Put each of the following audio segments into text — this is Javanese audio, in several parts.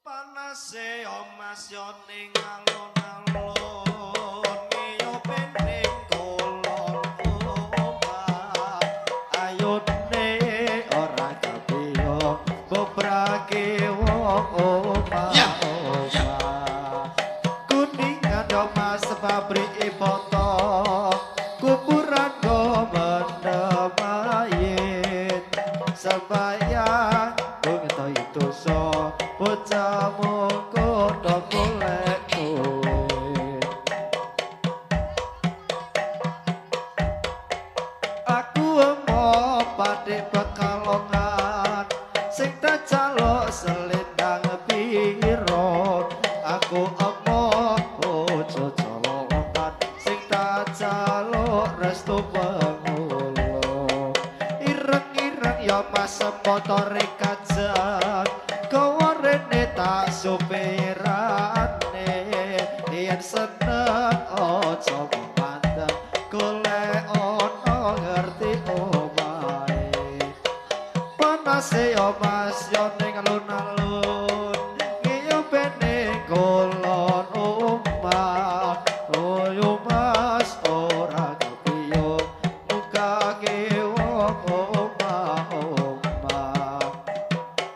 Panase omas yo ning alon-alon yo pening kolon omah ayone ora kepiyo bebrake wong omah kuningan yo mas pabrik foto kuburan go mendem Adik Pekalongan sing tak calok selendang piro aku emoh ojo colongan sing tak calok restu pengulo ireng-ireng ya mas motore kajan kowe rene tak supirane yen seneng ojo mandang golek ono ngerti omahe panase yo mas yo ning alun-alun ngiyupene kolon omah oyo mas ora kepiyo mukake wong omah-omah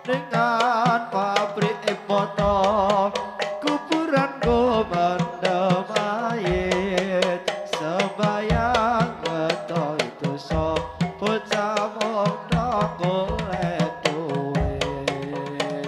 dengan pabrik potong kuburan go mendem mayit sembayang beto itu so bocah mondok golek duit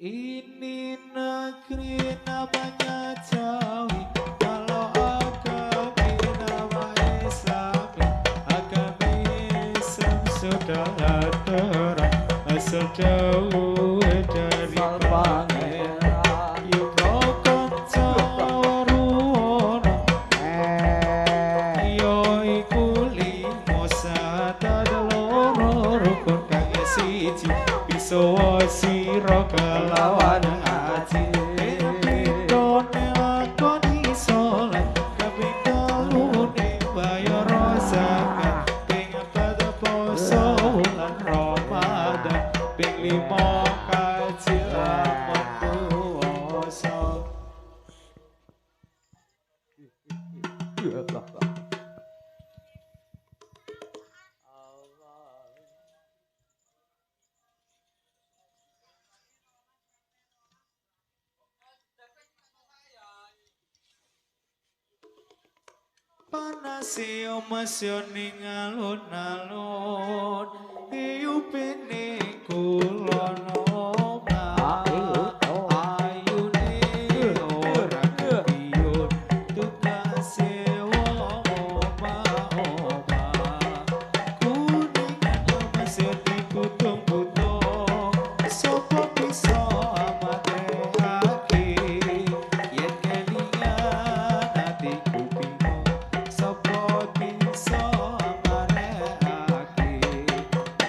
Ini negeri namanya Jawi, kalau agama nama Islami, agama Islam sudah terang, asal jauh dari pangeran. Yuk kau kanca ruwono, yo iku limo sadaloro rukun kang siji. Sowo sira kelawan aji pitone lakoni salat kaping telune bayara zakat ping pada poso wulan Ramadan ping 5 kaji lamun puasa. Panasio masyo ning alun-alun iyupene kulono ayune ora kepiyun tukase wong oma-oma kuningan yo masyo dikutung-kutung sapa bisa amatehake yen kelingan atiku Sopo bisa marekake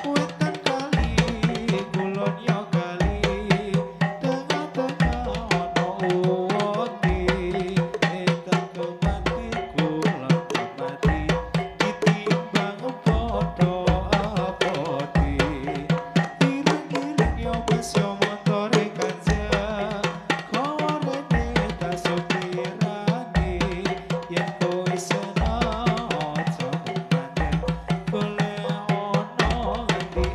wetan kali kulon yo kali tengah-tengah ono uwoti ingkang kemati kulon mati ditimbang padha apoti iring-iring yo mas yo motore kanjeng korene tak sopirane yen kowe seneng aja maneh boleh ono ngendi